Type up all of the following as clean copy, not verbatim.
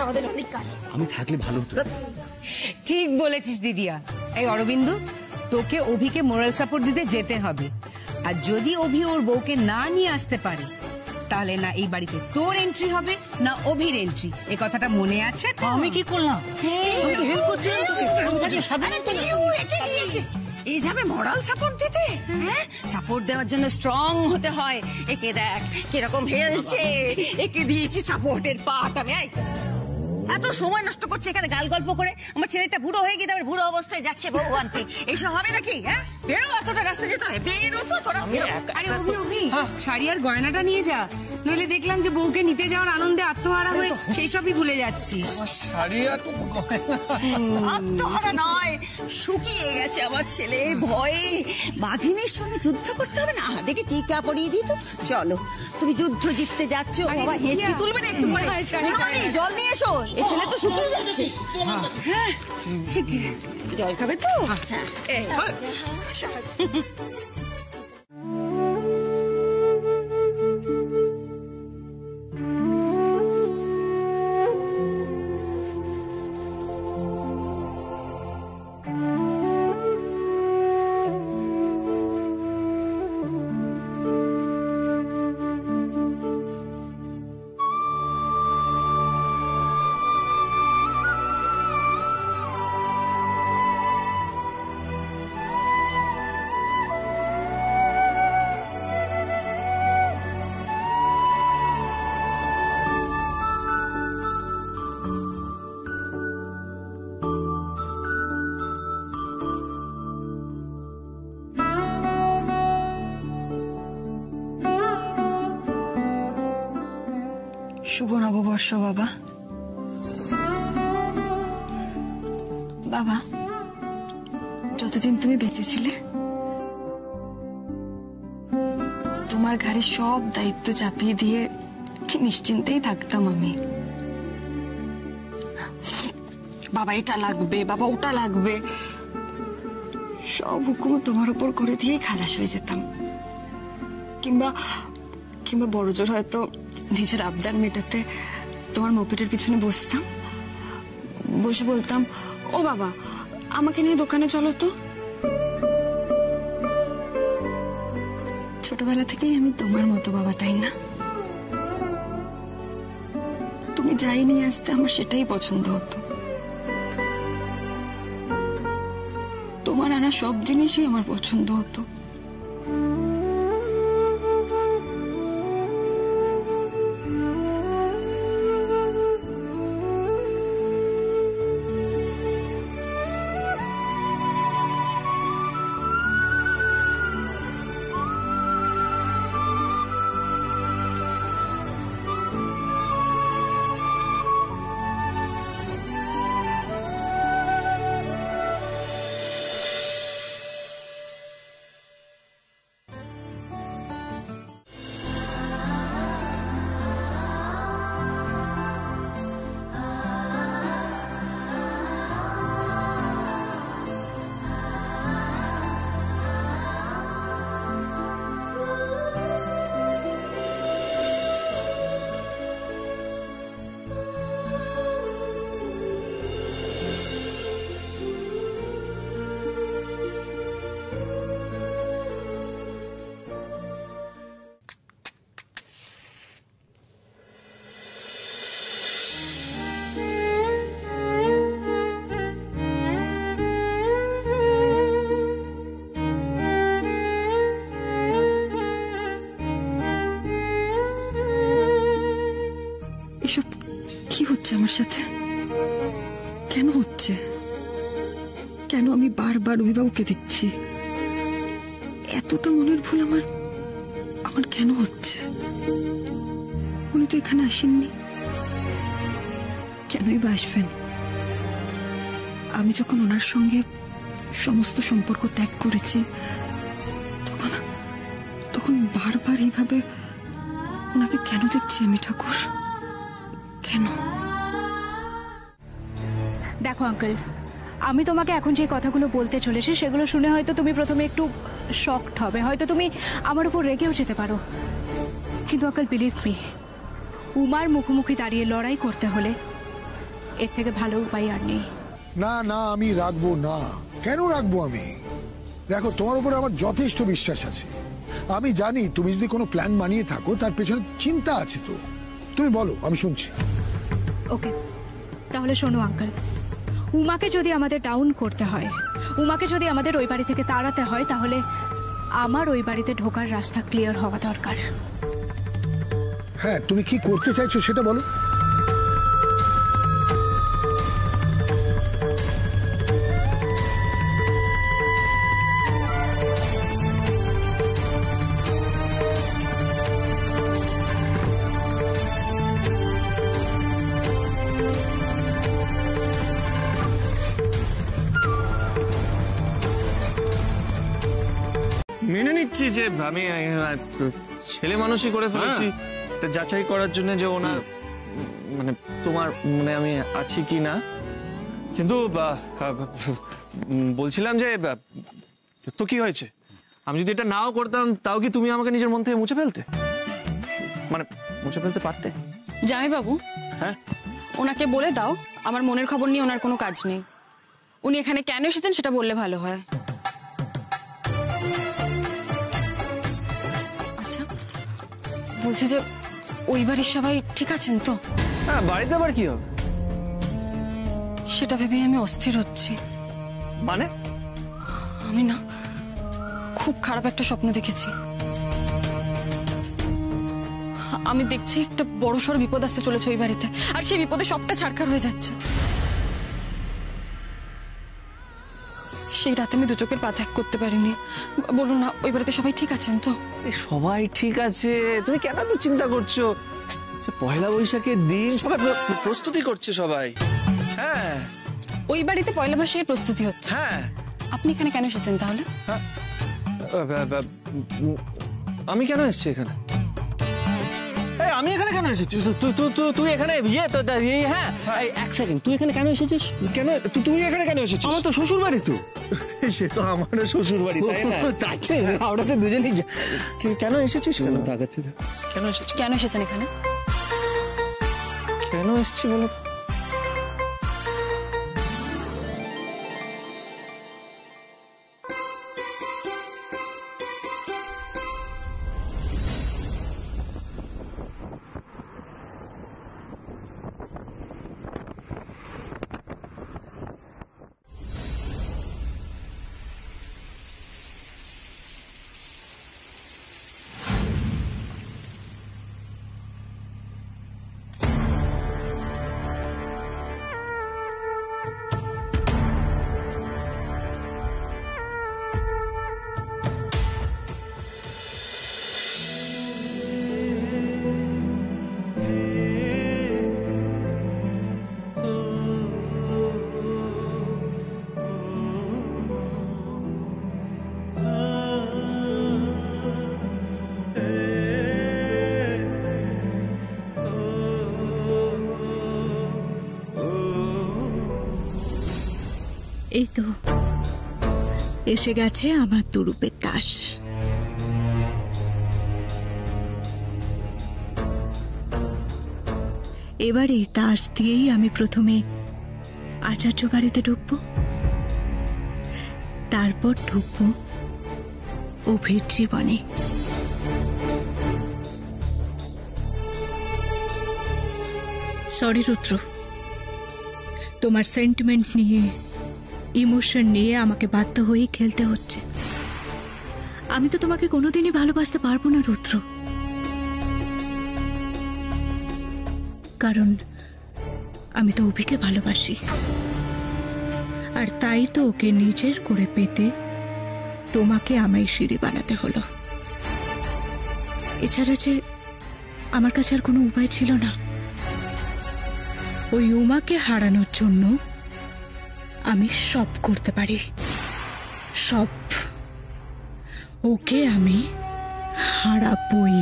আমাদের অনেক কাজ। আমি থাকলে ভালো হতো। ঠিক বলেছিস দিদিয়া। এই অরবিন্দু, তোকে অভিকে মোরাল সাপোর্ট দিতে যেতে হবে। আর যদি অভি ওর বউকে না নিয়ে আসতে পারে, তাহলে না এই বাড়িতে তোর এন্ট্রি হবে না অভির এন্ট্রি। এই কথাটা মনে আছে তো? আমি কি করলাম? আমি তো হেল্প করছিলাম এই যাবে মোরাল সাপোর্ট দিতে? হ্যাঁ, সাপোর্ট দেওয়ার জন্য স্ট্রং হতে হয়। একে দেখ কিরকম হেলছে, একে দিয়েছি সাপোর্টের পাট। আমি এত সময় নষ্ট করছে এখানে গাল গল্প করে। আমার ছেলেটা বুড়ো হয়ে গিয়ে বুড়ো অবস্থায় যাচ্ছে বউ আনতে। এইসব হবে নাকি? হ্যাঁ, বেরো, এতটা রাস্তা যেতে হবে, বেরো তো তোরা। আরে অভি, শাড়ি আর গয়নাটা নিয়ে যা, নইলে দেখলাম যে বউকে নিতে যাওয়ার আনন্দে আত্মহারা হয়ে সেই সবই ভুলে যাচ্ছিস। শাড়ি আর আত্মহারা নয়, শুকিয়ে গেছে আমার ছেলে ভয়ে। বাঘিনীর সঙ্গে যুদ্ধ করতে হবে না? দেখে টিকা পরিয়ে দিই তো। চলো, তুমি যুদ্ধ জিততে যাচ্ছ। বাবা হেঁচকি তুলবে না একটু পরে? জল নিয়ে এসো, এই ছেলে তো শুকিয়ে যাচ্ছে। হ্যাঁ, শিগগির জল খাবে তো? শুভ নববর্ষ বাবা। বাবা, যতদিন তুমি বেঁচে ছিলে তোমার ঘাড়ে সব দায়িত্ব চাপিয়ে দিয়ে কি নিশ্চিন্তেই থাকতাম আমি। বাবা এটা লাগবে, বাবা ওটা লাগবে, সব হুকুম তোমার উপর করে দিয়েই খালাস হয়ে যেতাম। কিংবা কিংবা বড়জোর হয়তো নিজের আবদার মেটাতে তোমার মপিটের পিছনে বসতাম, বসে বলতাম, ও বাবা আমাকে নিয়ে দোকানে চলো তো। ছোটবেলা থেকেই আমি তোমার মতো বাবা, তাই না? তুমি যাই নিয়ে আসতে আমার সেটাই পছন্দ হতো। তোমার আনা সব জিনিসই আমার পছন্দ হতো। এসব কি হচ্ছে আমার সাথে? কেন হচ্ছে? কেন আমি বারবার অভিভাবককে দেখছি? এতটা মনের ভুল আমার আমার কেন হচ্ছে? উনি তো এখানে আসেননি, কেনই বা আসবেন? আমি যখন ওনার সঙ্গে সমস্ত সম্পর্ক ত্যাগ করেছি তখন তখন বারবার এইভাবে ওনাকে কেন দেখছি আমি ঠাকুর? কেন? দেখো আঙ্কেল, আমি তোমাকে এখন যে কথাগুলো বলতে চলেছি সেগুলো শুনে হয়তো তুমি প্রথমে একটু শকড হবে, হয়তো তুমি আমার উপর রেগেও যেতে পারো, কিন্তু আঙ্কেল বিলিভ মি, উমার মুখোমুখি দাঁড়িয়ে লড়াই করতে হলে এর থেকে ভালো উপায় আর নেই। না না, আমি রাখবো না। কেন রাখবো আমি? দেখো, তোমার উপরে আমার যথেষ্ট বিশ্বাস আছে। আমি জানি তুমি যদি কোনো প্ল্যান বানিয়ে থাকো তার পেছনে চিন্তা আছে। তো তুমি বলো, আমি শুনছি। ওকে, তাহলে শোনো আঙ্কেল, উমাকে যদি আমাদের ডাউন করতে হয়, উমাকে যদি আমাদের ওই বাড়ি থেকে তাড়াতে হয়, তাহলে আমার ওই বাড়িতে ঢোকার রাস্তা ক্লিয়ার হওয়া দরকার। হ্যাঁ, তুমি কি করতে চাইছো সেটা বলো। মেনে নিচ্ছি যে আমি ছেলে মানুষই করে ফেলেছি, এটা যাচাই করার জন্য যে ওনার মানে তোমার মনে আমি আছি কি না। কিন্তু বলছিলাম যে তো কি হয়েছে, আমি যদি এটা নাও করতাম তাও কি তুমি আমাকে নিজের মন থেকে মুছে ফেলতে, মানে মুছে ফেলতে পারতে? জামাইবাবু, হ্যাঁ, ওনাকে বলে দাও আমার মনের খবর নিয়ে ওনার কোনো কাজ নেই। উনি এখানে কেন এসেছেন সেটা বললে ভালো হয়। আচ্ছা, বলছি যে ওই বাড়ির সবাই ঠিক আছেন তো? হ্যাঁ, বাড়িতে আবার কি হবে সেটা ভেবেই আমি অস্থির হচ্ছি। মানে? আমি না খুব খারাপ একটা স্বপ্ন দেখেছি। আমি দেখছি একটা বড়সড় বিপদ আসতে চলেছে ওই বাড়িতে, আর সেই বিপদে সবটা ছাড়খাড় হয়ে যাচ্ছে। সেই রাতে আমি দু চোখের পাতা এক করতে পারিনি। বলুন না, ওই বাড়িতে সবাই ঠিক আছেন তো? সবাই ঠিক আছে, তুমি কেন তো চিন্তা করছো? পয়লা বৈশাখের দিন সবাই প্রস্তুতি করছে সবাই। হ্যাঁ, ওই বাড়িতে পয়লা বৈশাখের প্রস্তুতি হচ্ছে। হ্যাঁ। আপনি এখানে কেন এসেছেন তাহলে? আমি কেন এসেছি এখানে? আমি এখানে কেন এসেছি? তুই এখানে হ্যাঁ এক সেকেন্ড, তুই এখানে কেন এসেছিস? কেন তুই এখানে কেন এসেছিস? আমার তো শ্বশুর বাড়ি। তো সে তো আমার শ্বশুর বাড়ি, তাই না? আমরা তো দুজনেই কেন এসেছিস? কেন কেন এসেছেন এখানে? কেন এসেছি বলো তো? এই তো এসে গেছে আমার দুরূপের তাস। এবার এই তাস দিয়েই আমি প্রথমে আচার্য বাড়িতে ঢুকবো, তারপর ঢুকবো অভির জীবনে। সরি রুদ্র, তোমার সেন্টিমেন্ট নিয়ে, ইমোশন নিয়ে আমাকে বাধ্য হয়েই খেলতে হচ্ছে। আমি তো তোমাকে কোনোদিনই ভালোবাসতে পারবো না রুদ্র, কারণ আমি তো অভিকে ভালোবাসি। আর তাই তো ওকে নিজের করে পেতে তোমাকে আমায় সিঁড়ি বানাতে হলো। এছাড়া যে আমার কাছে আর কোনো উপায় ছিল না। ওই উমাকে হারানোর জন্য আমি সব করতে পারি, সব। ওকে আমি হারাবই।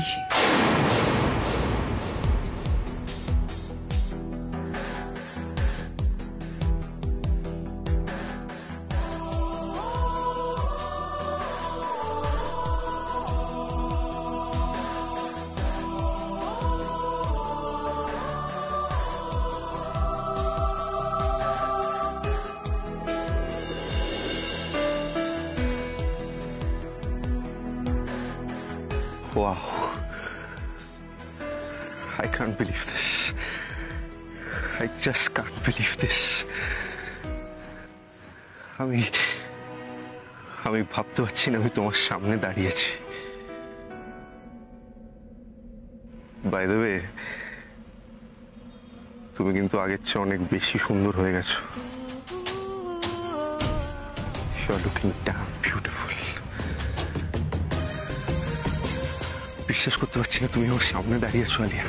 Wow. I can't believe this. I just can't believe this. আমি ভাবতে পারছি না আমি তোমার সামনে দাঁড়িয়েছি। বাই দ্য ওয়ে, তুমি কিন্তু আগের চেয়ে অনেক বেশি সুন্দর হয়ে গেছো। You are looking damn beautiful. বিশ্বাস করতে পারছি না তুমি আমার সামনে দাঁড়িয়েছো Alia.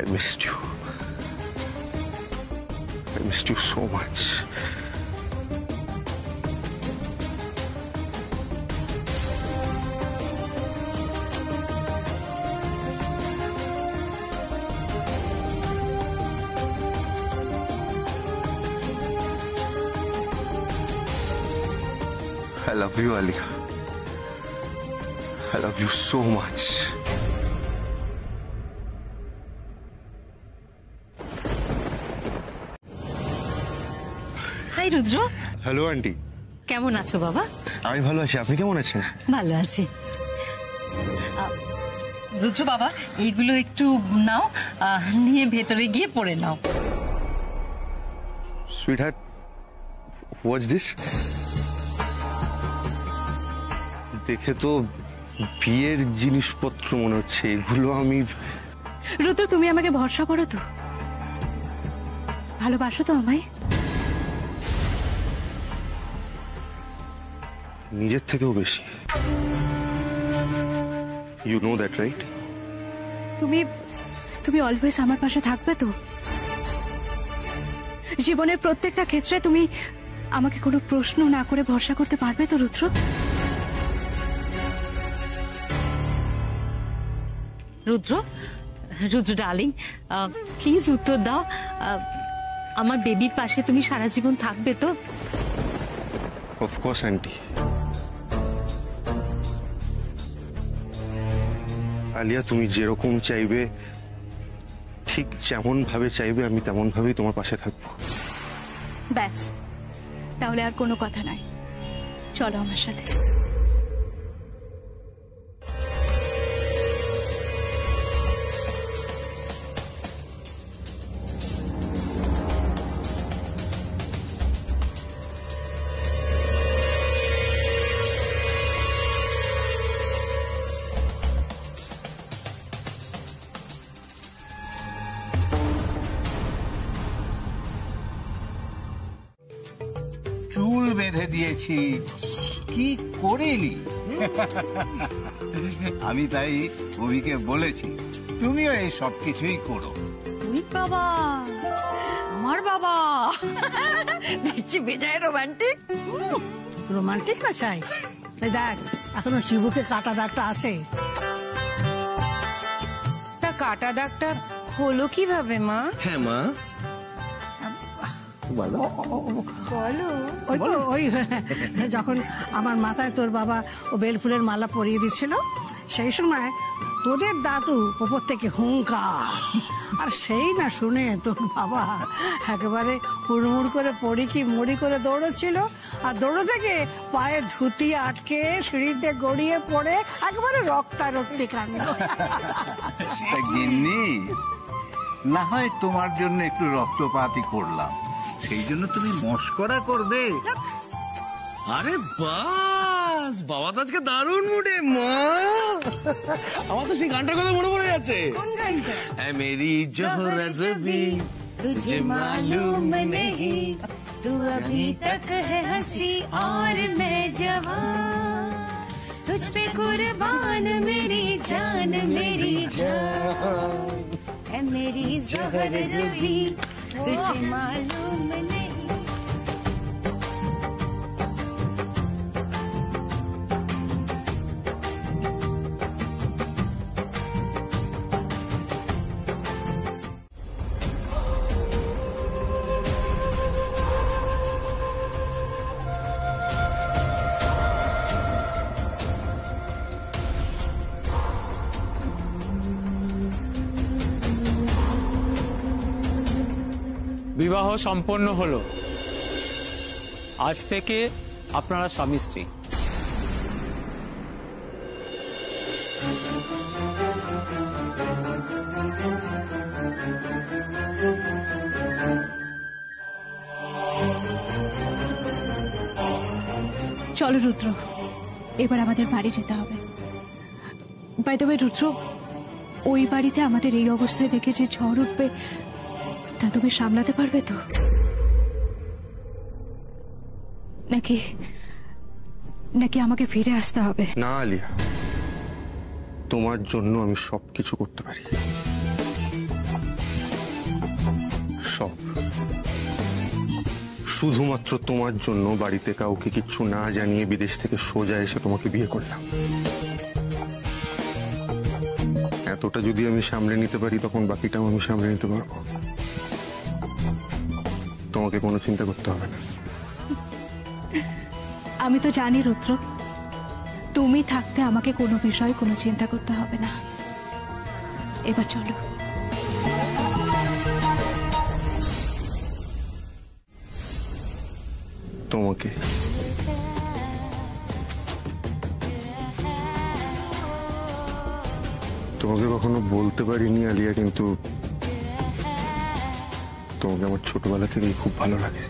I missed you. I missed you so much. I love you, Alia. I love you so much. Hi Rudra, hello aunty. কেমন আছো বাবা? আমি ভালো আছি, আপনি কেমন আছেন? ভালো আছি। রুদ্র বাবা, এইগুলো একটু নাও, নিয়ে ভেতরে গিয়ে পড়ে নাও। Sweetheart, what's this? দেখে তো বিয়ের জিনিসপত্র মনে হচ্ছে। এগুলো আমি... রুদ্র, তুমি আমাকে ভরসা করো তো? ভালোবাসো তো আমায়? নিজের থেকেও বেশি। You know that, right? তুমি অলওয়েজ আমার পাশে থাকবে তো? জীবনের প্রত্যেকটা ক্ষেত্রে তুমি আমাকে কোনো প্রশ্ন না করে ভরসা করতে পারবে তো রুদ্র? রুদ্র, রুদ্র ডার্লিং, প্লিজ উত্তর দাও, আমার বেবির পাশে তুমি সারা জীবন থাকবে তো? Of course aunty. আলিয়া, তুমি যেরকম চাইবে, ঠিক যেমন ভাবে চাইবে, আমি তেমন ভাবেই তোমার পাশে থাকবো। ব্যাস, তাহলে আর কোনো কথা নাই, চলো আমার সাথে। চুল বেঁধে দিয়েছি, কি করিনি। আমি তাই অভিকে বলেছি তুমিও এই সব কিছুই করো। তুই বাবা, আমার বাবা, দেখছি বেজায় রোমান্টিক। রোমান্টিক না চাই, দেখ এখনো শিবুকে কাটা দাগটা আছে। তা কাটা দাগটা হলো কিভাবে মা? হ্যাঁ মা, বলো। ওই তো ওই যখন আমার মাথায় তোর বাবা ও বেলফুলের মালা পরিয়ে দিচ্ছিল, সেই সময় তোদের দাদু ওপর থেকে হুঙ্কার, আর সেই না শুনে তোর বাবা একেবারে হুড়মুড় করে পড়ি কি মুড়ি করে দৌড়চ্ছিল, আর দৌড়ো থেকে পায়ে ধুতি আটকে সিঁড়িতে গড়িয়ে পড়ে একেবারে রক্তারক্তি কাণ্ড। গিন্নি, না হয় তোমার জন্য একটু রক্তপাতই করলাম, সেই জন্য তুমি মস্করা করবে? আরে বাস, বাবা তো আজকে দারুণ মুডে মা। আমার তো সেই গানটার কথা মনে পড়ে যাচ্ছে। কোন গানটা? এ মেরি জোহরা জবি तुझे मालूम नहीं, तू अभी तक है हंसी और मैं जवान, तुझ पे कुर्बान मेरी जान मेरी जान, है मेरी जहर जुबी तुझे मालूम नहीं। বিবাহ সম্পন্ন হলো। আজ থেকে আপনারা স্বামী স্ত্রী। চলো রুদ্র, এবার আমাদের বাড়ি যেতে হবে। বাই দ্য ওয়ে রুদ্র, ওই বাড়িতে আমাদের এই অবস্থায় দেখে যে ঝড় উঠবে তা তুমি সামলাতে পারবে তো? নাকি নাকি আমাকে ফিরে আসতে হবে? না আলিয়া, তোমার জন্য আমি সবকিছু করতে পারি, সব। শুধুমাত্র তোমার জন্য বাড়িতে কাউকে কিচ্ছু না জানিয়ে বিদেশ থেকে সোজা এসে তোমাকে বিয়ে করলাম। এতটা যদি আমি সামলে নিতে পারি তখন বাকিটাও আমি সামলে নিতে পারবো। তোমাকে কোনো চিন্তা করতে হবে না। আমি তো জানি রুদ্র, তুমি থাকতে আমাকে কোনো বিষয়ে কোনো চিন্তা করতে হবে না। এবার চলো। তোমাকে তোমাকে কখনো বলতে পারিনি আলিয়া, কিন্তু তোমাকে আমার ছোটবেলা থেকেই খুব ভালো লাগে।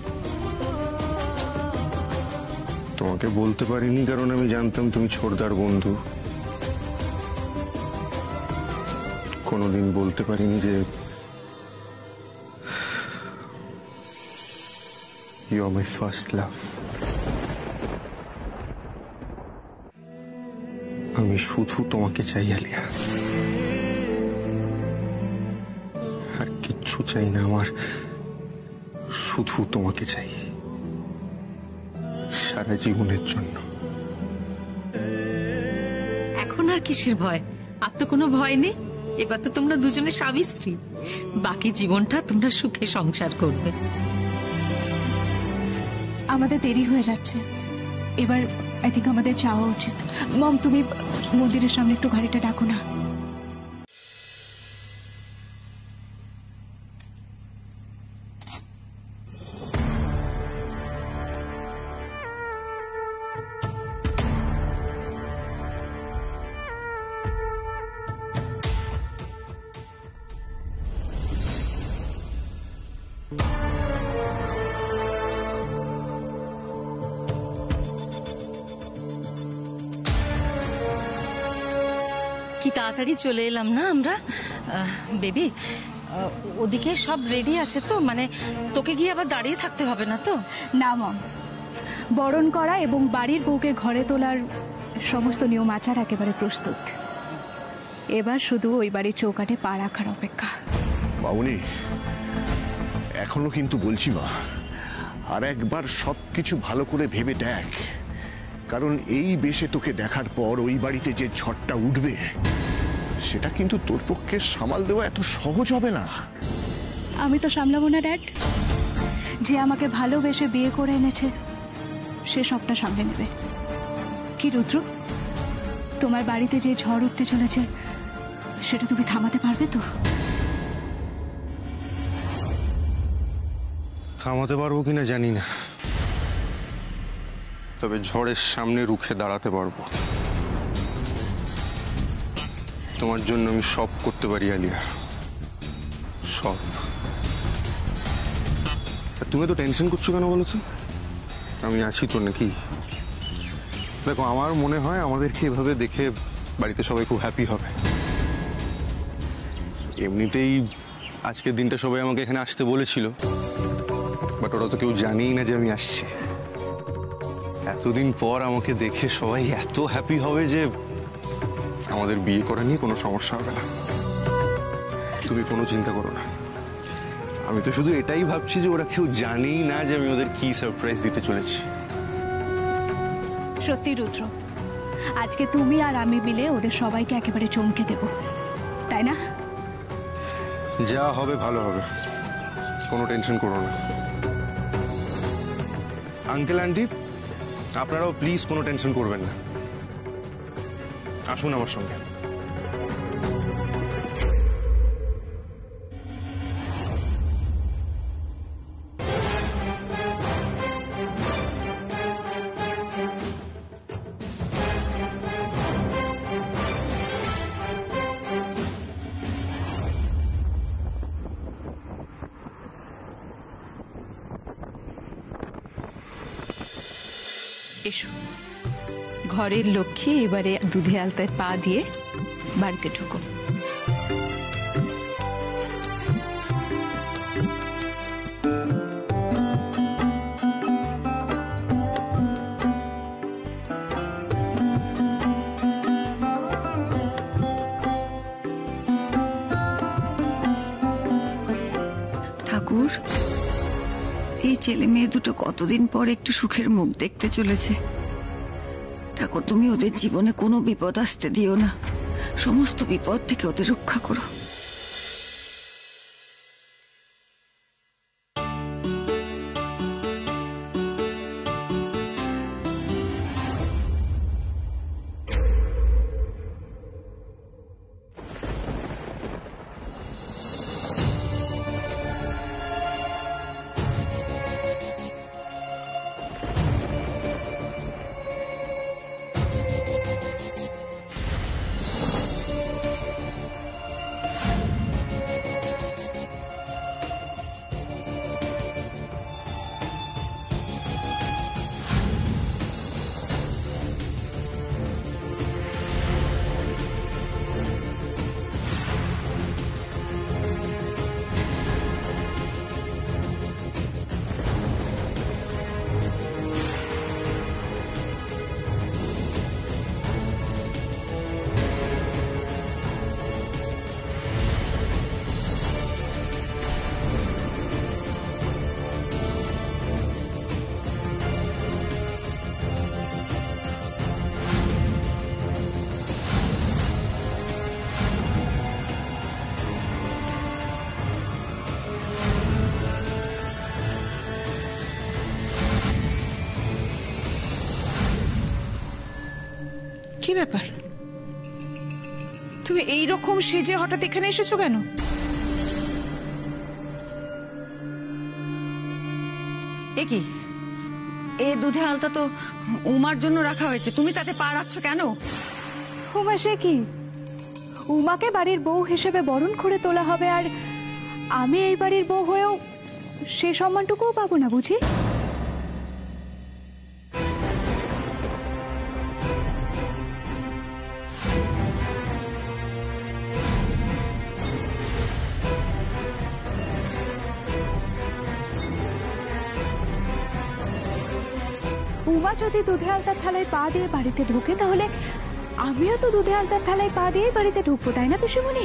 তোমাকে বলতে পারিনি কারণ আমি জানতাম তুমি ছোটদার বন্ধু। কোনোদিন বলতে পারিনি যে you R my first love. আমি শুধু তোমাকে চাই আলিয়া, আর কিচ্ছু চাই না আমার, শুধু তোমাকে চাই সারা জীবনের জন্য। এখন আর কিসের ভয়? আর তো কোনো ভয় নেই। এবার তো তোমরা দুজনে স্বামী স্ত্রী, বাকি জীবনটা তোমরা সুখে সংসার করবে। আমাদের দেরি হয়ে যাচ্ছে, এবার আই থিঙ্ক আমাদের যাওয়া উচিত। মম, তুমি মন্দিরের সামনে একটু গাড়িটা ডাকো না। কি তাড়াতাড়ি চলে এলাম না আমরা। বেবি, ওদিকে সব রেডি আছে তো? মানে তোকে গিয়ে আবার দাঁড়িয়ে থাকতে হবে না তো? না মম, বরণ করা এবং বাড়ির বউকে ঘরে তোলার সমস্ত নিয়ম আচার একেবারে প্রস্তুত। এবার শুধু ওই বাড়ির চৌকাঠে পা রাখার অপেক্ষা। মামুনি, এখনো কিন্তু বলছি মা, আর একবার সবকিছু ভালো করে ভেবে দেখ, কারণ এই বেশে তোকে দেখার পর ওই বাড়িতে যে ঝড়টা উঠবে সেটা কিন্তু তোর পক্ষে সামাল দেওয়া এত সহজ হবে না। আমি তো সামলাবো না ড্যাড। যে আমাকে ভালোবেসে বিয়ে করে এনেছে সে সবটা সামলে নেবে। কি রুদ্র, তোমার বাড়িতে যে ঝড় উঠতে চলেছে সেটা তুমি থামাতে পারবে তো? থামাতে পারবো কিনা জানি না, তবে ঝড়ের সামনে রুখে দাঁড়াতে পারবো। তোমার জন্য আমি সব করতে পারি আলিয়া, সব। তুমি তো টেনশন করছো কেন বলো তো? আমি আছি তো নাকি? দেখো, আমার মনে হয় আমাদেরকে এভাবে দেখে বাড়িতে সবাই খুব হ্যাপি হবে। এমনিতেই আজকের দিনটা সবাই আমাকে এখানে আসতে বলেছিল, বাট ওরা তো কেউ জানেই না যে আমি আসছি। এতদিন পর আমাকে দেখে সবাই এত হ্যাপি হবে যে আমাদের বিয়ে করা নিয়ে কোনো সমস্যা হবে না। তুমি কোনো চিন্তা করো না। আমি তো শুধু এটাই ভাবছি যে ওরা কেউ জানেই না যে আমি ওদের কি সারপ্রাইজ দিতে চলেছি। সত্যি রুদ্র, আজকে তুমি আর আমি মিলে ওদের সবাইকে একেবারে চমকে দেব, তাই না? যা হবে ভালো হবে, কোনো টেনশন করো না। আঙ্কেল আন্টি, আপনারাও প্লিজ কোনো টেনশন করবেন না। আসুন আমার সঙ্গে। এসো, ঘরের লক্ষ্মী এবারে দুধে আলতায় পা দিয়ে বাড়িতে ঢুকো। ঠাকুর, এই ছেলে মেয়ে দুটো কতদিন পর একটু সুখের মুখ দেখতে চলেছে। ঠাকুর, তুমি ওদের জীবনে কোনো বিপদ আসতে দিও না, সমস্ত বিপদ থেকে ওদের রক্ষা করো। কি ব্যাপার, তুমি এই রকম সেজে হঠাৎ এখানে এসেছো কেন? এ কি, এ দুধে আলতা তো উমার জন্য রাখা হয়েছে, তুমি তাতে পা রাখছ কেন? উমা সে কি, উমাকে বাড়ির বউ হিসেবে বরণ করে তোলা হবে, আর আমি এই বাড়ির বউ হয়েও সে সম্মানটুকুও পাবো না বুঝি? উমা যদি দুধে আলতার থালায় পা দিয়ে বাড়িতে ঢোকে, তাহলে আমিও তো দুধে আলতার থালায় পা দিয়ে বাড়িতে ঢুকবো, তাই না পিসিমণি?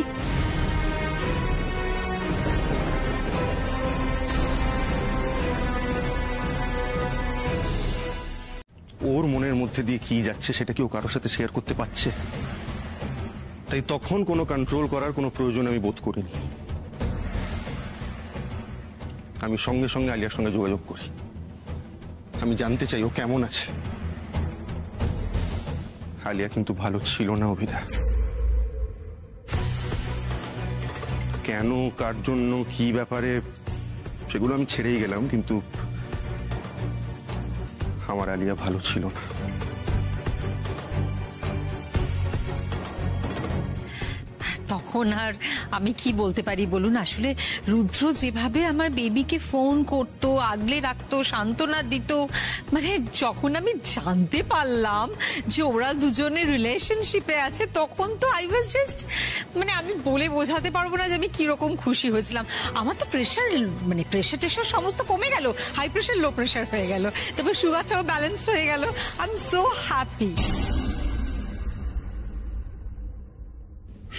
ওর মনের মধ্যে দিয়ে কি যাচ্ছে সেটা কি ও কারোর সাথে শেয়ার করতে পারছে? তাই তখন কোনো কন্ট্রোল করার কোনো প্রয়োজন আমি বোধ করিনি। আমি সঙ্গে সঙ্গে আলিয়ার সঙ্গে যোগাযোগ করি, আমি জানতে চাই ও কেমন আছে। আলিয়া কিন্তু ভালো ছিল না অভিদা। কেন, কার জন্য, কি ব্যাপারে, সেগুলো আমি ছেড়েই গেলাম, কিন্তু আমার আলিয়া ভালো ছিল না। তখন আর আমি কি বলতে পারি বলুন? আসলে রুদ্র যেভাবে আমার বেবিকে ফোন করতো, আগলে রাখতো, সান্ত্বনা দিত, মানে যখন আমি জানতে পারলাম যে ওরা দুজনে রিলেশনশিপে আছে, তখন তো আই ওয়াজ জাস্ট, মানে আমি বলে বোঝাতে পারবো না যে আমি কিরকম খুশি হয়েছিলাম। আমার তো প্রেশার, মানে প্রেশার টেশার সমস্ত কমে গেল, হাই প্রেশার লো প্রেশার হয়ে গেল, তারপর সুগারটাও ব্যালেন্স হয়ে গেল। I am so happy.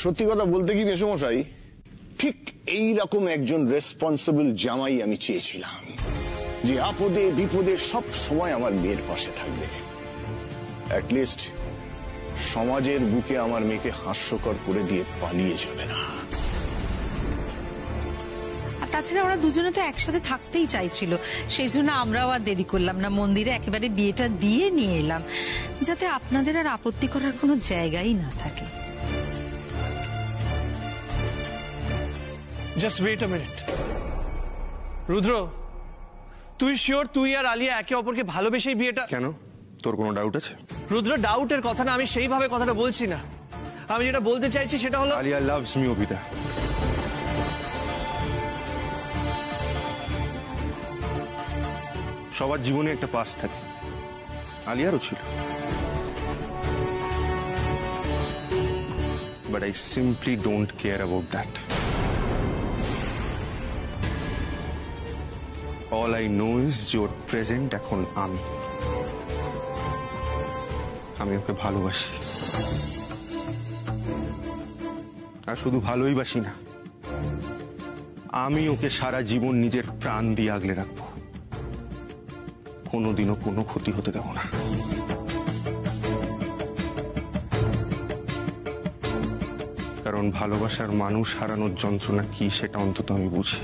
সত্যি কথা বলতে কি মেসোমশাই, ঠিক এই রকম একজন রেসপন্সিবল জামাই আমি চেয়েছিলাম, যে আপদে বিপদে সব সময় আমার মেয়ের পাশে থাকবে। অ্যাটলিস্ট সমাজের বুকে আমার মেয়েকে হাস্যকর করে দিয়ে পালিয়ে যাবে না। আর তাছাড়া ওরা দুজনে তো একসাথে থাকতেই চাইছিল, সেই জন্য আমরাও আর দেরি করলাম না, মন্দিরে একেবারে বিয়েটা দিয়ে নিয়ে এলাম, যাতে আপনাদের আর আপত্তি করার কোনো জায়গাই না থাকে। Just wait a minute. Rudra, তুই শিওর তুই আর আলিয়া একে অপরকে ভালোবেসেই বিয়েটা? কেন, তোর কোনো ডাউট আছে? রুদ্র, ডাউটের কথা না, আমি সেইভাবে কথাটা বলছি না। আমি যেটা বলতে চাইছি সেটা হলো, আলিয়া লাভস মি অভিদা। সবার জীবনে একটা পাস্ট থাকে, আলিয়ারও ছিল, but I simply don't care about that. All I know is যে ওর প্রেজেন্ট এখন আমি ওকে ভালোবাসি, আর শুধু ভালোই বাসি না, আমি ওকে সারা জীবন নিজের প্রাণ দিয়ে আগলে রাখবো, কোনোদিনও কোনো ক্ষতি হতে দেব না। কারণ ভালোবাসার মানুষ হারানোর যন্ত্রণা কি সেটা অন্তত আমি বুঝি।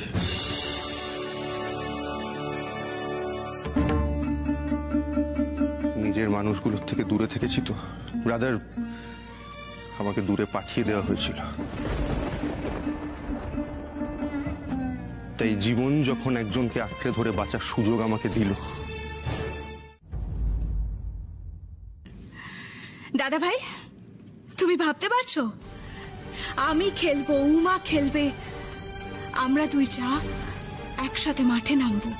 নিজের মানুষগুলোর থেকে দূরে থেকেছি তো, ব্রাদার, আমাকে দূরে পাঠিয়ে দেওয়া হয়েছিল। তাই জীবন যখন একজনকে আঁকড়ে ধরে বাঁচার সুযোগ আমাকে দিল। দাদা ভাই, তুমি ভাবতে পারছো আমি খেলবো, উমা খেলবে, আমরা দুই চা একসাথে মাঠে নামবো।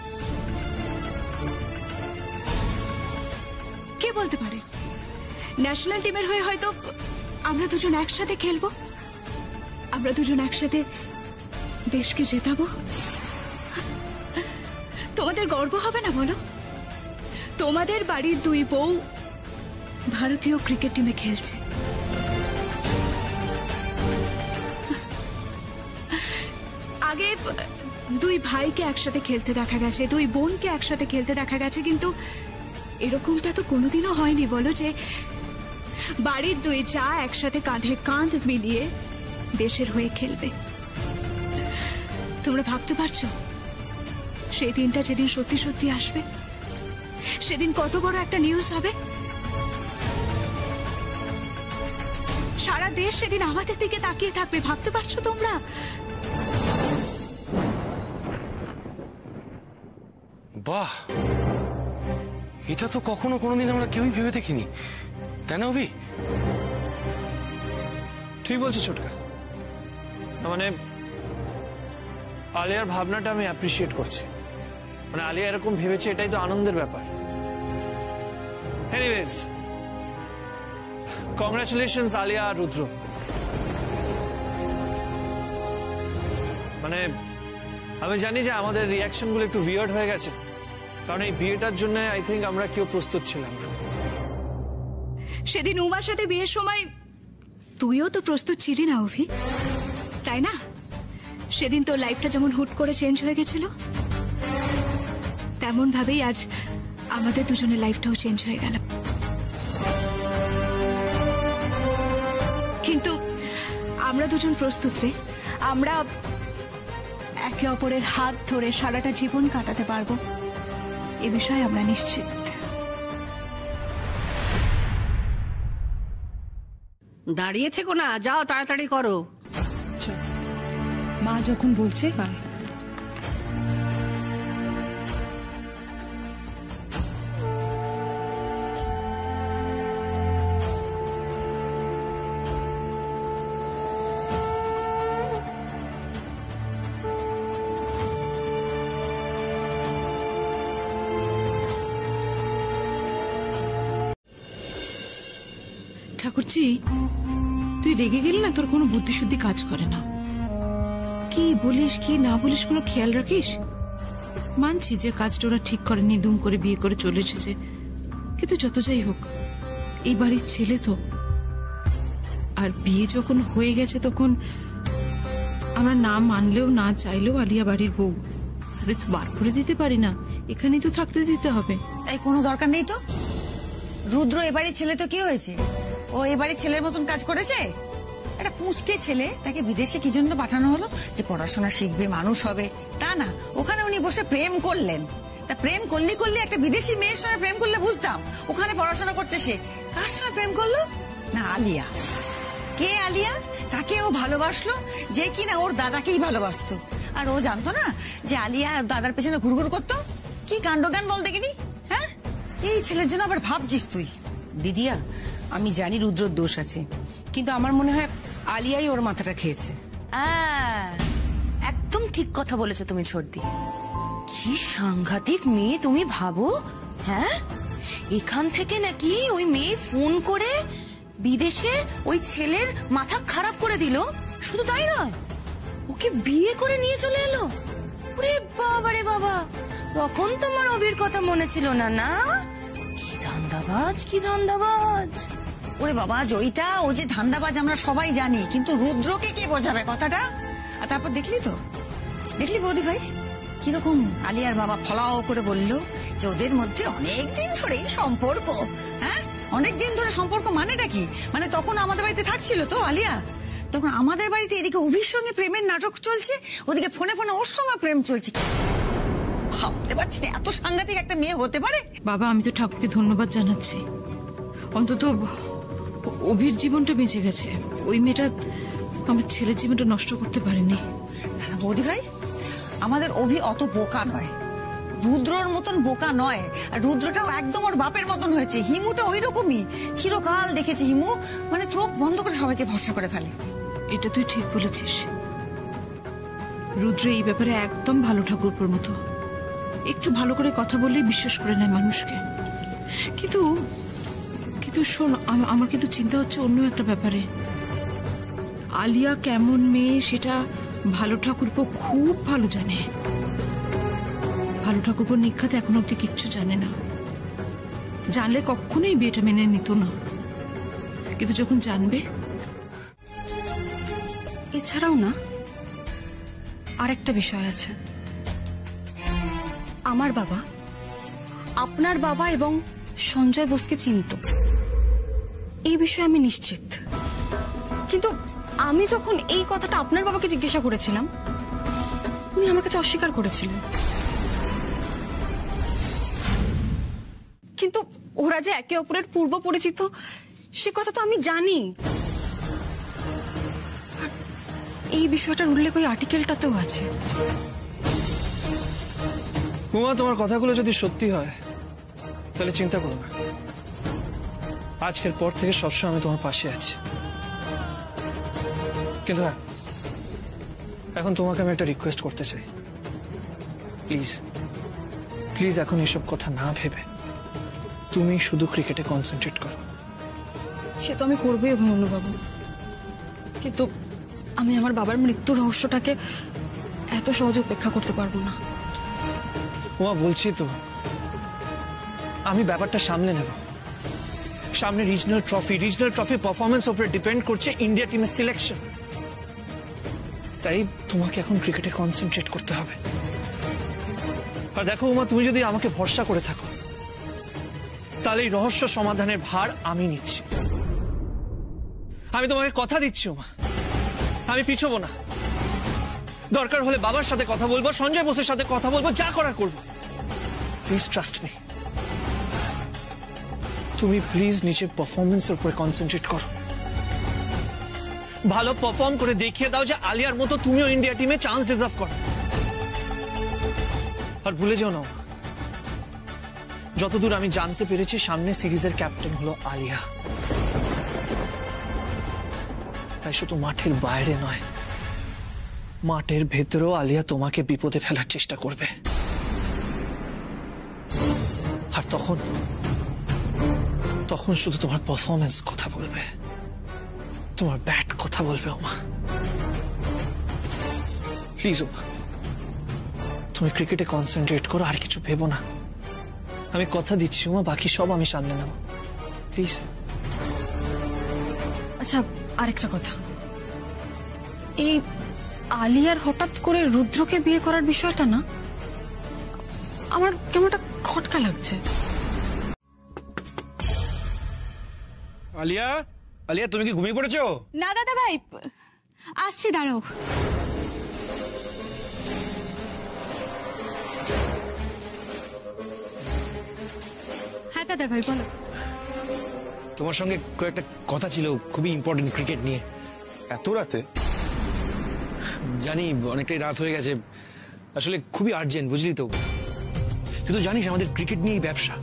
কে বলতে পারে ন্যাশনাল টিমের হয়ে হয়তো আমরা দুজন একসাথে খেলবো, আমরা দুজন একসাথে দেশকে জেতাবো। তোমাদের গর্ব হবে না বলো? তোমাদের বাড়ির দুই বউ ভারতীয় ক্রিকেট টিমে খেলছে। আগে দুই ভাইকে একসাথে খেলতে দেখা গেছে, দুই বোনকে একসাথে খেলতে দেখা গেছে, কিন্তু এরকমটা তো কোনোদিনও হয়নি বলো যে বাড়ির দুই চা একসাথে কাঁধে কাঁধ মিলিয়ে দেশের হয়ে খেলবে। তোমরা ভাবতে পারছো সেই দিনটা যেদিন সত্যি সত্যি আসবে, সেদিন কত বড় একটা নিউজ হবে? সারা দেশ সেদিন আমাদের দিকে তাকিয়ে থাকবে, ভাবতে পারছো তোমরা? বাহ, এটা তো কখনো কোনোদিন আমরা কেউই ভেবে দেখিনি, তাই না অভি? ঠিক বলছো ছোটকা। মানে আলিয়ার ভাবনাটা আমি অ্যাপ্রিসিয়েট করছি। মানে আলিয়া এরকম ভেবেছে, এটাই তো আনন্দের ব্যাপার। এনিওয়েজ, কংগ্রাচুলেশনস আলিয়া আর রুদ্র। মানে আমি জানি যে আমাদের রিয়াকশন গুলো একটু উইয়ার্ড হয়ে গেছে, কারণ এই বিয়েটার জন্য আই থিঙ্ক আমরা কেউ প্রস্তুত ছিলাম না। সেদিন উমার সাথে বিয়ের সময় তুইও তো প্রস্তুত ছিলি না অভি, তাই না? সেদিন তোর লাইফটা যেমন হুট করে চেঞ্জ হয়ে গেছিল, তেমন ভাবেই আজ আমাদের দুজনের লাইফটাও চেঞ্জ হয়ে গেল। কিন্তু আমরা দুজন প্রস্তুত রে, আমরা একে অপরের হাত ধরে সারাটা জীবন কাটাতে পারবো, এ বিষয়ে আমরা নিশ্চিত। দাঁড়িয়ে থেকো না, যাও তাড়াতাড়ি করো। মা যখন বলছে ঠাকুরজি, তুই রেগে গেলি না? তোর কোনো বুদ্ধিশুদ্ধি কাজ করে না। কি বলিস কি না বলিস কোনো খেয়াল রাখিস? মানছি যে কাজটা ওরা ঠিক করেনি, দুম করে বিয়ে করে চলে এসেছে, কিন্তু যত যাই হোক এই বাড়ির ছেলে তো, আর বিয়ে যখন হয়ে গেছে তখন আমরা না মানলেও না চাইলেও আলিয়া বাড়ির বউ, তাদের তো বার করে দিতে পারি না, এখানেই তো থাকতে দিতে হবে। এই কোনো দরকার নেই তো। রুদ্র এবারের ছেলে তো কি হয়েছে? ও এবারের ছেলের মতন কাজ করেছে? একটা পুঁচকে ছেলে, তাকে বিদেশে কি জন্য পাঠানো হলো? যে পড়াশোনা শিখবে, মানুষ হবে, তা না। ওখানে উনি বসে প্রেম করলেন। তা প্রেম করলে একটা বিদেশি মেয়ের সঙ্গে প্রেম করলে বুঝতাম। ওখানে পড়াশোনা করছে সে, কার সঙ্গে প্রেম করলো? না আলিয়া। কে আলিয়া? তাকে ও ভালোবাসলো যে কিনা ওর দাদাকেই ভালোবাসতো। আর ও জানতো না যে আলিয়া দাদার পেছনে ঘুরঘুর করতো? কি কাণ্ডজ্ঞান বল দেখিনি। হ্যাঁ, এই ছেলের জন্য আবার ভাবছিস তুই? দিদিয়া, আমি জানি রুদ্রর দোষ আছে, কিন্তু আমার মনে হয় আলিয়াই ওর মাথাটা খেয়েছে। একদম ঠিক কথা বলেছো তুমি ছোটদি। কি সাংঘাতিক মেয়ে তুমি, ভাবো। হ্যাঁ, এখান থেকে নাকি ওই মেয়ে ফোন করে বিদেশে ওই ছেলের মাথা খারাপ করে দিল। শুধু তাই নয়, ওকে বিয়ে করে নিয়ে চলে এলো। ওরে বাবা রে বাবা, তখন তোমার অভির কথা মনে ছিল না? না, কি ধান্দাবাজ, কি ধান্দাবাজ। ওরে বাবা জয়িতা, ও যে ধান্দাবাজ আমরা সবাই জানি, কিন্তু রুদ্রকে কে বোঝাবে কথাটা? আর তারপর দেখলি বৌদি ভাই কিরকম আলিয়ার বাবা ফলাও করে বলল যে ওদের মধ্যে অনেকদিন ধরেই সম্পর্ক। হ্যাঁ, অনেকদিন ধরে সম্পর্ক মানেটা কি? মানে তখন আমাদের বাড়িতে থাকছিল তো আলিয়া, তখন আমাদের বাড়িতে এদিকে অভির সঙ্গে প্রেমের নাটক চলছে, ওদিকে ফোনে ফোনে ওর সঙ্গে প্রেম চলছে। ভাবতে পারছি না এত সাংঘাতিক একটা মেয়ে হতে পারে। বাবা, আমি তো ঠাকুরকে ধন্যবাদ জানাচ্ছি, অন্তত অভির জীবনটা বেঁচে গেছে। ওই মেয়েটা আমার ছেলের জীবনটা নষ্ট করতে পারেনি। বৌদি ভাই, আমাদের অভি অত বোকা নয়, রুদ্রর মতন বোকা নয়। আর রুদ্রটাও একদম ওর বাপের মতন হয়েছে। হিমুটা ওই রকমই, চিরকাল দেখেছি হিমু মানে চোখ বন্ধ করে সবাইকে ভরসা করে ফেলে। এটা তুই ঠিক বলেছিস। রুদ্র এই ব্যাপারে একদম ভালো ঠাকুরপুর মতো, একটু ভালো করে কথা বললেই বিশ্বাস করে নেয় মানুষকে। কিন্তু শোন, আমার কিন্তু চিন্তা হচ্ছে অন্য একটা ব্যাপারে। আলিয়া কেমন মেয়ে সেটা ভালো ঠাকুরপো খুব ভালো জানে। ভালো ঠাকুরপোর নিখ্যাত এখন অব্দি কিচ্ছু জানে না। জানলে কখনোই বিয়েটা মেনে নিত না, কিন্তু যখন জানবে। এছাড়াও না আরেকটা বিষয় আছে। আমার বাবা আপনার বাবা এবং সঞ্জয় বোসকে চিনত, এই বিষয়ে আমি নিশ্চিত। কিন্তু আমি যখন এই কথাটা আপনার বাবাকে জিজ্ঞাসা করেছিলাম, উনি আমার কাছে অস্বীকার করেছিলেন। কিন্তু ওরা যে একে অপরের পূর্ব পরিচিত সে কথা তো আমি জানি। আর এই বিষয়টার উল্লেখ ওই আর্টিকেলটাতেও আছে। উমা, তোমার কথাগুলো যদি সত্যি হয় তাহলে চিন্তা করো না, আজকের পর থেকে সবসময় আমি তোমার পাশে আছি। কিন্তু হ্যাঁ, এখন তোমাকে আমি একটা রিকোয়েস্ট করতে চাই। প্লিজ এখন এসব কথা না ভেবে তুমি শুধু ক্রিকেটে কনসেন্ট্রেট করো। সে তো আমি করবোই অভিমন্যুবাবু, কিন্তু আমি আমার বাবার মৃত্যুর রহস্যটাকে এত সহজে উপেক্ষা করতে পারবো না। উমা, বলছি তো আমি ব্যাপারটা সামলে নেব। সামনে রিজনাল ট্রফি পারফরমেন্স উপরে ডিপেন্ড করছে ইন্ডিয়া টিমের সিলেকশন। তাই তোমাকে এখন ক্রিকেটে কনসেন্ট্রেট করতে হবে। আর দেখো উমা, তুমি যদি আমাকে ভরসা করে থাকো তাহলে এই রহস্য সমাধানের ভার আমি নিচ্ছি। আমি তোমাকে কথা দিচ্ছি উমা, আমি পিছবো না। দরকার হলে বাবার সাথে কথা বলবো, সঞ্জয় বোসের সাথে কথা বলবো, যা করার করবো। Please trust me. তুমি প্লিজ নিজের পারফরমেন্সের উপরে কনসেন্ট্রেট করো। ভালো পারফর্ম করে দেখিয়ে দাও যে আলিয়ার মতো তুমিও ইন্ডিয়া টিমে চান্স ডিজার্ভ করো। আর ভুলে যাও না, যতদূর আমি জানতে পেরেছি সামনে সিরিজের ক্যাপ্টেন হলো আলিয়া। তাই শুধু মাঠের বাইরে নয়, মাঠের ভেতরেও আলিয়া তোমাকে বিপদে ফেলার চেষ্টা করবে। আর তখন শুধু তোমার পারফরমেন্স কথা বলবে, তোমার ব্যাট কথা বলবে। ওমা প্লিজ, ওমা তুমি ক্রিকেটে কনসেন্ট্রেট করো, আর কিছু ভেবো না। আমি কথা দিচ্ছি ওমা, বাকি সব আমি সামলে নেব। প্লিজ। আচ্ছা, আরেকটা কথা, এই আলিয়ার হঠাৎ করে রুদ্রকে বিয়ে করার বিষয়টা না আমার কেমন একটা খটকা লাগছে। আলিয়া, তুমি কি ঘুমিয়ে পড়েছো? না দাদা ভাই, আসছি, দাঁড়াও। হ্যাঁ দাদা ভাই, বলো। তোমার সঙ্গে কয়েকটা কথা ছিল, খুবই ইম্পর্টেন্ট ক্রিকেট নিয়ে। এত রাতে? জানি অনেকটাই রাত হয়ে গেছে, আসলে খুবই আর্জেন্ট, বুঝলি তো। কিন্তু জানিস আমাদের ক্রিকেট নিয়েই ব্যবসা,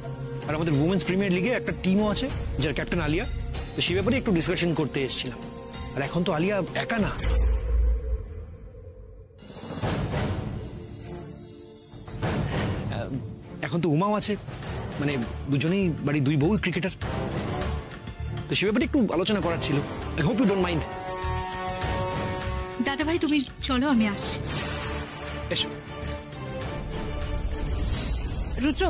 আর আমাদের উমেন্স প্রিমিয়ার লিগে একটা টিমও আছে যার ক্যাপ্টেন আলিয়া। তো সেই ব্যাপারে একটু ডিসকাশন করতে এসেছিলাম। আর এখন তো আলিয়া একা না, এখন তো উমাও আছে। মানে দুজনেই বাড়ি দুই বউ ক্রিকেটার, তো সে ব্যাপারে একটু আলোচনা করার ছিল। I hope you don't mind. দাদা ভাই তুমি চলো, আমি আসছি। এসো। রুদ্র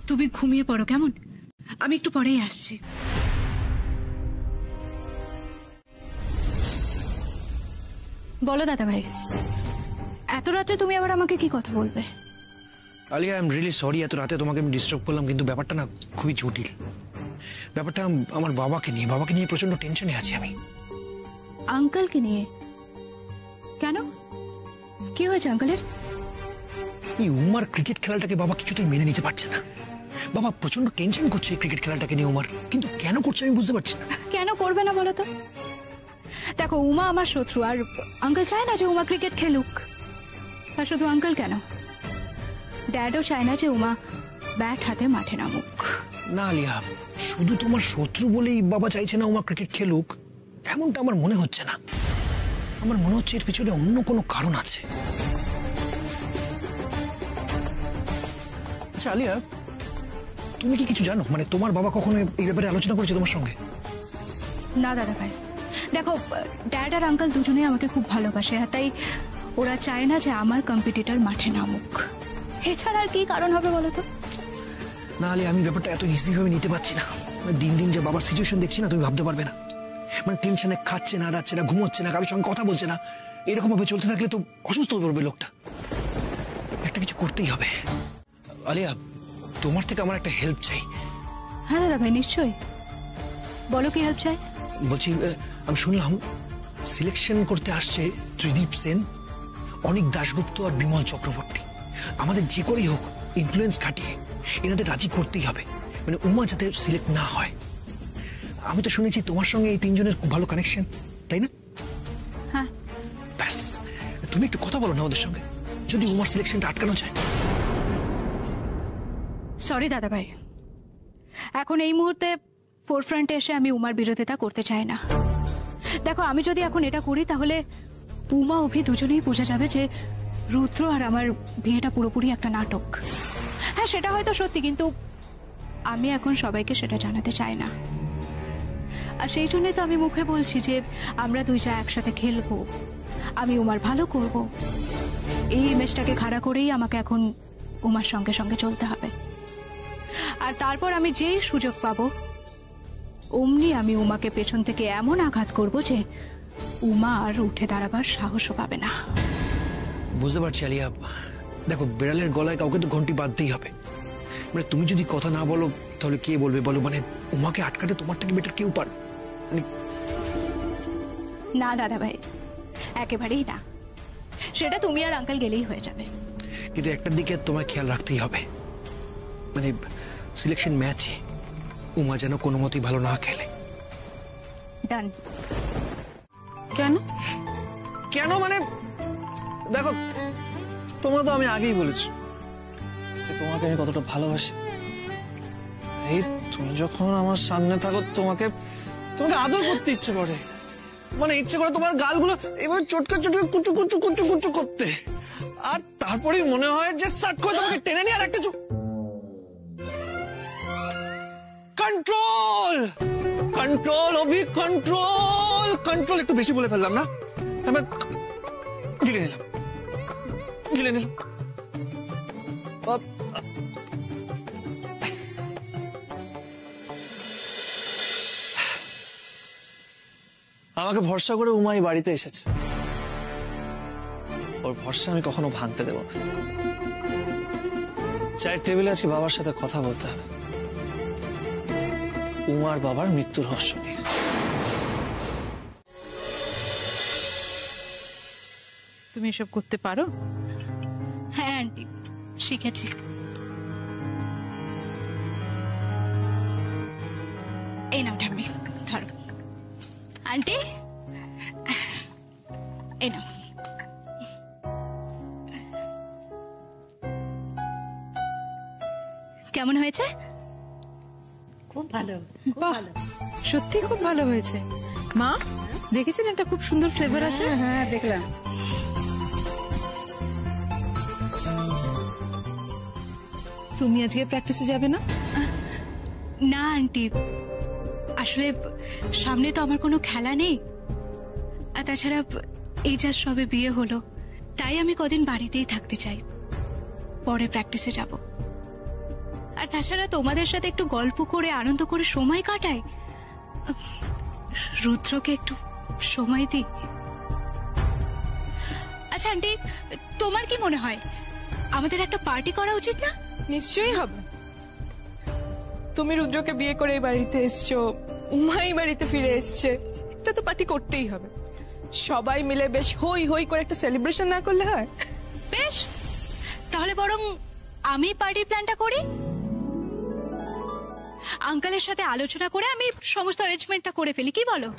তুমি ঘুমিয়ে পড়ো কেমন, আমি একটু পরেই আসছি। বলো দাদা ভাই, এত রাতে তুমি আবার আমাকে কি কথা বলবে? Alia, I am really sorry এত রাতে তোমাকে আমি ডিস্টার্ব করলাম, কিন্তু ব্যাপারটা না খুবই জটিল। ব্যাপারটা আমার বাবাকে নিয়ে প্রচন্ড টেনশনে আছি আমি। আঙ্কেলকে নিয়ে? কেন, কি হয়েছে আঙ্কেলের? এই উমার ক্রিকেট খেলাটাকে বাবা কিছুতেই মেনে নিতে পারছে না। বাবা প্রচন্ড টেনশন করছে ক্রিকেট খেলাটাকে নিয়ে উমার, কিন্তু কেন করছে আমি বুঝতে পারছি না। কেন করবে না বলো তো? দেখো উমা আমার শত্রু, আর আঙ্কেল চায় না যে উমা ক্রিকেট খেলুক। আর শুধু আঙ্কেল কেন, ড্যাডও চায় না যে উমা ব্যাট হাতে মাঠে নামুক। না আলিয়া, শুধু তোমার শত্রু বলেই বাবা চাইছে না উমা ক্রিকেট খেলুক এমনটা আমার মনে হচ্ছে না। আমার মনে হচ্ছে এর পিছনে অন্য কোনো কারণ আছে। আচ্ছা আলিয়া, তুমি কি কিছু জানো, মানে তোমার বাবা কখনো এই ব্যাপারে আলোচনা করেছে তোমার সঙ্গে? না দাদা ভাই, দেখো ড্যাড আর আঙ্কেল দুজনেই আমাকে খুব ভালোবাসে, আর তাই ওরা চায় না যে আমার কম্পিটিটর মাঠে নামুক। এছাড়া আর কি কারণ হবে বলো তো? না আলিয়া, আমি ব্যাপারটা এত ইজি ভাবে নিতে পারছি না। দিন দিন যে বাবার সিচুয়েশন দেখছি না, তুমি ভাবতে পারবে না। মানে টেনশনে খাচ্ছে না, দাচ্ছে না, ঘুমোচ্ছে না, কারোর সঙ্গে কথা বলছে না। এরকম ভাবে চলতে থাকলে তো অসুস্থ হয়ে পড়বে লোকটা। একটা কিছু করতেই হবে। আলিয়া, তোমার থেকে আমার একটা হেল্প চাই। হ্যাঁ দাদা ভাই, নিশ্চয়ই বলো কি হেল্প চাই। বলছি, আমি শুনলাম সিলেকশন করতে আসছে ত্রিদীপ সেন, অনিক দাশগুপ্ত আর বিমল চক্রবর্তী। আমাদের যে করেই হোক ইনফ্লুয়েন্স খাটিয়ে এনাদের রাজি করতেই হবে, মানে উমা যাতে সিলেক্ট না হয়। আমি তো শুনেছি তোমার সঙ্গে এই তিনজনের খুব ভালো কানেকশন, তাই না? হ্যাঁ। ব্যাস, তুমি একটু কথা বলো না ওদের সঙ্গে, যদি উমার সিলেকশনটা আটকানো যায়। সরি দাদা ভাই, এখন এই মুহূর্তে ফোরফ্রন্টে এসে আমি উমার বিরোধিতা করতে চাই না। দেখো আমি যদি এখন এটা করি তাহলে উমা অভি দুজনেই বুঝে যাবে যে রুদ্র আর আমার বিয়েটা পুরোপুরি একটা নাটক। হ্যাঁ সেটা হয়তো সত্যি, কিন্তু আমি এখন সবাইকে সেটা জানাতে চাই না। আর সেই জন্যই তো আমি মুখে বলছি যে আমরা দুই যা একসাথে খেলবো, আমি উমার ভালো করব। এই ইমেজটাকে খাড়া করেই আমাকে এখন উমার সঙ্গে সঙ্গে চলতে হবে। আর তারপর আমি যেই সুযোগ পাবো অমনি আমি উমাকে পেছন থেকে এমন আঘাত করব যে উমা আর উঠে দাঁড়াবার সাহসও পাবে না। বুঝতে পারছি আলিয়া, দেখো বেড়ালের গলায় কাউকে তো ঘন্টি বাঁধতেই হবে। মানে তুমি যদি কথা না বলো তাহলে কে বলবে বলো? মানে উমাকে আটকাতে তোমার থেকে বেটার কেউ পার? না দাদা ভাই, একেবারেই না। সেটা তুমি আর আঙ্কেল গেলেই হয়ে যাবে। কিন্তু একটার দিকে তোমায় খেয়াল রাখতেই হবে, মানে সিলেকশন ম্যাচে উমা যেন কোনো মতেই ভালো না খেলে। ডান। কেন কেন মানে দেখো, তোমরা তো আমি আগেই বলেছি যে তোমাকে আমি কতটা ভালোবাসি। এই তুমি যখন আমার সামনে থাকো তোমাকে আদর করতে ইচ্ছে করে, মানে ইচ্ছে করে তোমার গালগুলো এভাবে চটকে চটকে কুচু কুচু কুচু কুচু করতে, আর তারপরেই মনে হয় যে সাট করে তোমাকে টেনে নিয়ে আর একটা কন্ট্রোল কন্ট্রোল অভি কন্ট্রোল কন্ট্রোল। একটু বেশি বলে ফেললাম না? আমি গিলে নিলাম। আমাকে ভরসা করে উমাই বাড়িতে এসেছে, ওর ভরসা আমি কখনো ভাঙতে দেব না। চায়ের টেবিলে আজকে বাবার সাথে কথা বলতে হবে, উমার বাবার মৃত্যুর রহস্য নিয়ে। তুমি এসব করতে পারো? হ্যাঁ আন্টি, শিখেছি। এই নাও ঠাম্মি, ধরো। আন্টি এই নাও। কেমন হয়েছে? খুব ভালো। সত্যি খুব ভালো হয়েছে। মা দেখেছেন একটা খুব সুন্দর ফ্লেভার আছে? হ্যাঁ দেখলাম। তুমি আজকে প্র্যাকটিসে যাবে না? না আন্টি, আসলে সামনে তো আমার কোনো খেলা নেই, আর তাছাড়া এই যা সবে বিয়ে হলো, তাই আমি কদিন বাড়িতেই থাকতে চাই, পরে প্র্যাকটিসে যাব। আর তাছাড়া তোমাদের সাথে একটু গল্প করে আনন্দ করে সময় কাটাই, রুদ্রকে একটু সময় দিই। আচ্ছা আন্টি, তোমার কি মনে হয় আমাদের একটা পার্টি করা উচিত না? নিশ্চয়ই হবে। তুমি রুদ্রকে বিয়ে করে এই বাড়িতে এসছো, উমা এই বাড়িতে ফিরে এসছে, এটা তো পার্টি করতেই হবে। সবাই মিলে বেশ হই হই করে একটা সেলিব্রেশন না করলে হয়? বেশ, তাহলে বরং আমি পার্টির প্ল্যানটা করি। আঙ্কেলের সাথে আলোচনা করে আমি সমস্ত অ্যারেঞ্জমেন্টটা করে ফেলি, কি বলো?